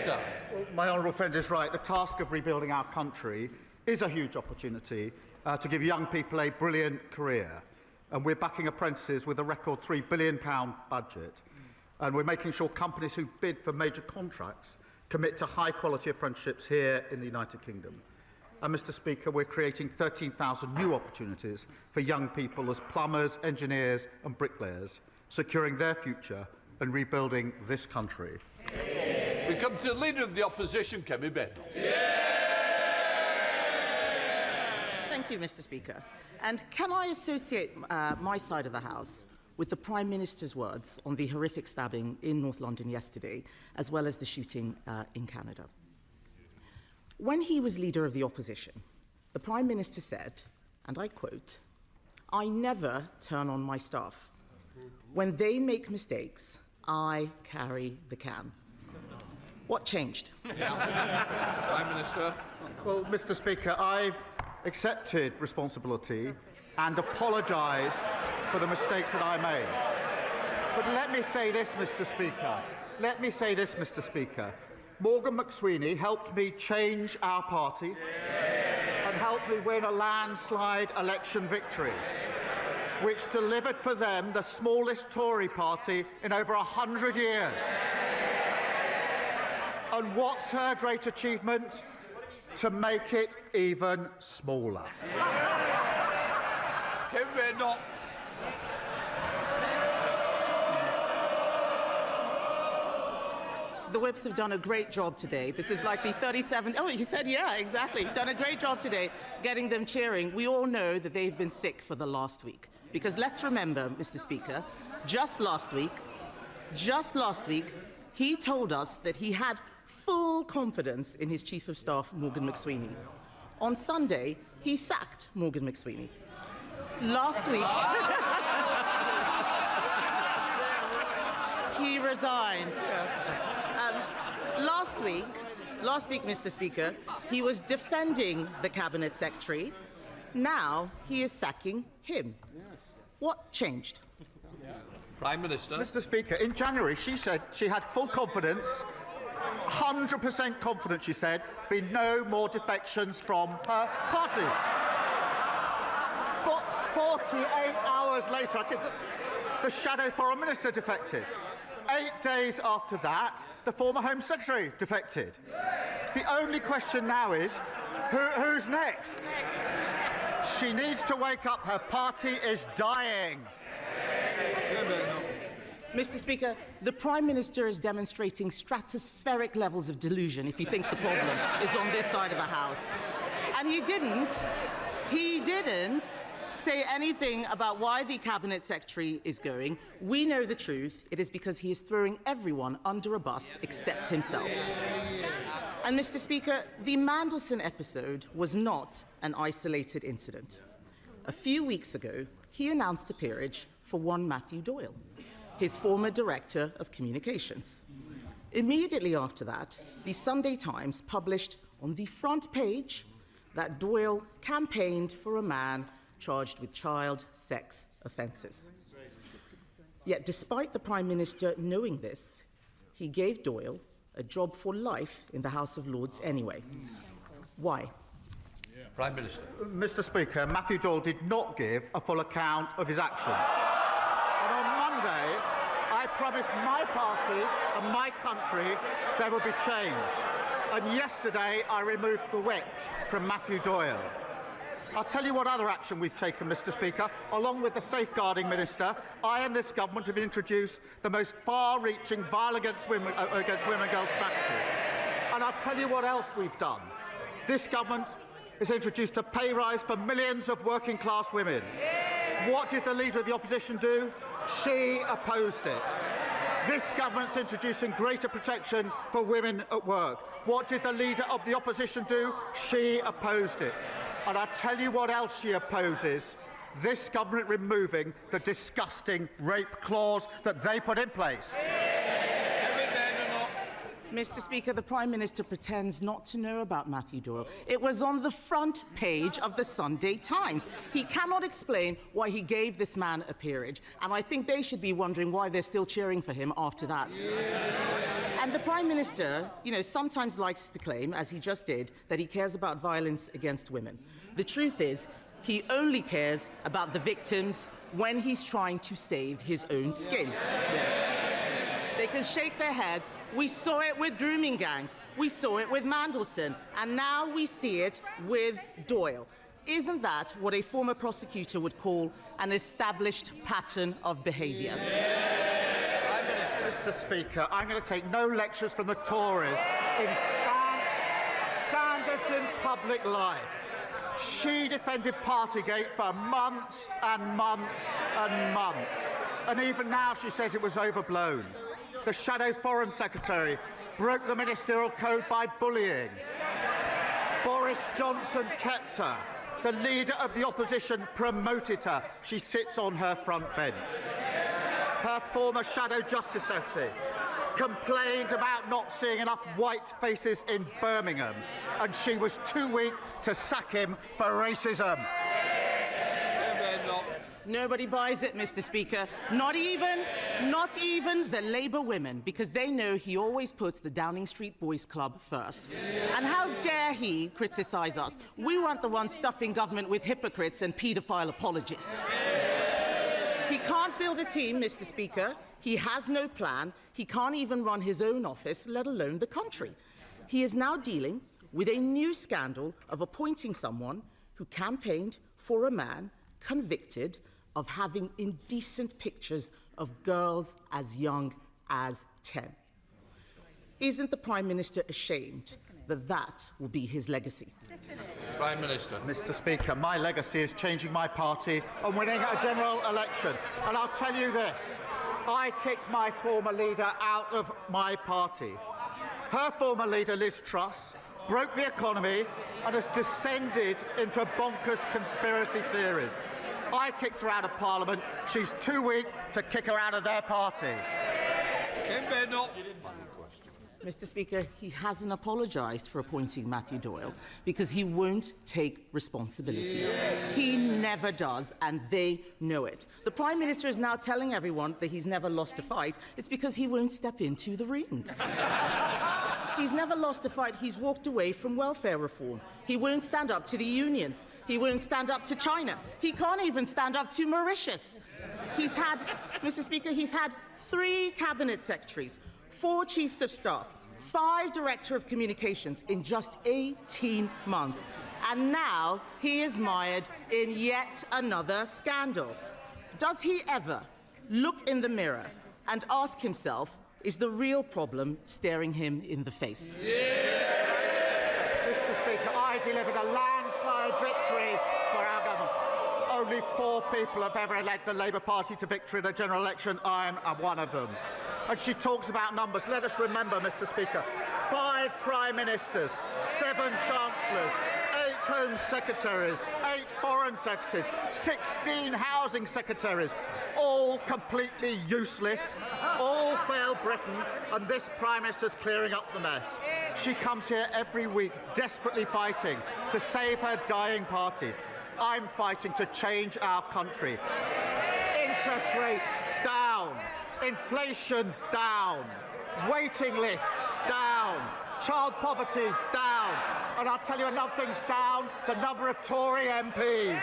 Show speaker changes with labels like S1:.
S1: Minister.
S2: Well, my honourable friend is right. The task of rebuilding our country is a huge opportunity to give young people a brilliant career. And we're backing apprentices with a record £3 billion budget. And we're making sure companies who bid for major contracts commit to high-quality apprenticeships here in the United Kingdom. And, Mr. Speaker, we're creating 13,000 new opportunities for young people as plumbers, engineers and bricklayers, securing their future and rebuilding this country.
S1: We come to the Leader of the Opposition, Kemi Badenoch.
S3: Thank you, Mr. Speaker. And can I associate my side of the House with the Prime Minister's words on the horrific stabbing in North London yesterday, as well as the shooting in Canada? When he was Leader of the Opposition, the Prime Minister said, and I quote, "I never turn on my staff. When they make mistakes, I carry the can." What changed?
S1: Prime Minister.
S2: Well, Mr. Speaker, I've accepted responsibility and apologised for the mistakes that I made. But let me say this, Mr. Speaker. Morgan McSweeney helped me change our party and helped me win a landslide election victory, which delivered for them the smallest Tory party in over 100 years. And what's her great achievement? To make it even smaller.
S1: Kemi Badenoch.
S3: The Whips have done a great job today. This is like the 37th... Oh, he said, yeah, exactly. Done a great job today getting them cheering. We all know that they've been sick for the last week. Because let's remember, Mr. Speaker, just last week, he told us that he had full confidence in his Chief of Staff, Morgan McSweeney. On Sunday, he sacked Morgan McSweeney. Last week, he resigned. Yes. Last week, Mr. Speaker, he was defending the Cabinet Secretary. Now he is sacking him. What changed?
S1: Prime Minister.
S2: Mr. Speaker, in January, she said she had full confidence, 100% confidence, she said, be no more defections from her party. 48 hours later, the Shadow Foreign Minister defected. 8 days after that, the former Home Secretary defected. The only question now is, who's next? She needs to wake up. Her party is dying.
S3: Mr. Speaker, the Prime Minister is demonstrating stratospheric levels of delusion if he thinks the problem is on this side of the House. And he didn't say anything about why the Cabinet Secretary is going. We know the truth. It is because he is throwing everyone under a bus except himself. And, Mr. Speaker, the Mandelson episode was not an isolated incident. A few weeks ago, he announced a peerage for one Matthew Doyle, his former Director of Communications. Immediately after that, the Sunday Times published on the front page that Doyle campaigned for a man charged with child sex offences. Yet, despite the Prime Minister knowing this, he gave Doyle a job for life in the House of Lords anyway. Why?
S1: Prime Minister.
S2: Mr. Speaker, Matthew Doyle did not give a full account of his actions. And on Monday, I promised my party and my country there would be change. And yesterday, I removed the whip from Matthew Doyle. I'll tell you what other action we've taken, Mr. Speaker. Along with the Safeguarding Minister, I and this government have introduced the most far-reaching violence against women and girls strategy. And I'll tell you what else we've done. This government has introduced a pay rise for millions of working-class women. What did the Leader of the Opposition do? She opposed it. This government's introducing greater protection for women at work. What did the Leader of the Opposition do? She opposed it. And I'll tell you what else she opposes. This government removing the disgusting rape clause that they put in place.
S3: Mr. Speaker, the Prime Minister pretends not to know about Matthew Doyle. It was on the front page of the Sunday Times. He cannot explain why he gave this man a peerage, and I think they should be wondering why they're still cheering for him after that. And the Prime Minister, sometimes likes to claim, as he just did, that he cares about violence against women. The truth is, he only cares about the victims when he's trying to save his own skin. They can shake their heads. We saw it with grooming gangs. We saw it with Mandelson. And now we see it with Doyle. Isn't that what a former prosecutor would call an established pattern of behaviour?
S2: Mr. Speaker, I'm going to take no lectures from the Tories in standards in public life. She defended Partygate for months and months and months. And even now she says it was overblown. The Shadow Foreign Secretary broke the ministerial code by bullying. Boris Johnson kept her. The leader of the opposition promoted her. She sits on her front bench. Her former Shadow Justice Secretary complained about not seeing enough white faces in Birmingham, and she was too weak to sack him for racism.
S3: Nobody buys it, Mr. Speaker. Not even the Labour women, because they know he always puts the Downing Street Boys Club first. And how dare he criticise us? We weren't the ones stuffing government with hypocrites and paedophile apologists. He can't build a team, Mr. Speaker. He has no plan. He can't even run his own office, let alone the country. He is now dealing with a new scandal of appointing someone who campaigned for a man convicted of having indecent pictures of girls as young as 10. Isn't the Prime Minister ashamed that that will be his legacy?
S1: Prime Minister.
S2: Mr. Speaker, my legacy is changing my party and winning a general election. And I'll tell you this, I kicked my former leader out of my party. Her former leader, Liz Truss, broke the economy and has descended into bonkers conspiracy theories. I kicked her out of Parliament. She's too weak to kick her out of their party.
S1: Kemi Badenoch.
S3: Mr. Speaker, he hasn't apologised for appointing Matthew Doyle because he won't take responsibility. He never does, and they know it. The Prime Minister is now telling everyone that he's never lost a fight. It's because he won't step into the ring. He's never lost a fight. He's walked away from welfare reform. He won't stand up to the unions. He won't stand up to China. He can't even stand up to Mauritius. Mr. Speaker, he's had 3 cabinet secretaries, 4 chiefs of staff, 5 director of communications in just 18 months. And now he is mired in yet another scandal. Does he ever look in the mirror and ask himself, is the real problem staring him in the face?
S2: Mr. Speaker, I delivered a landslide victory for our government. Only 4 people have ever led the Labour Party to victory in a general election. I am one of them. And she talks about numbers. Let us remember, Mr. Speaker, 5 Prime Ministers, 7 Chancellors, 8 Home Secretaries, 8 Foreign Secretaries, 16 Housing Secretaries, all completely useless, all failed Britain, and this Prime Minister's clearing up the mess. She comes here every week desperately fighting to save her dying party. I'm fighting to change our country. Interest rates down. Inflation down, waiting lists down, child poverty down, and I'll tell you another thing's down, the number of Tory MPs.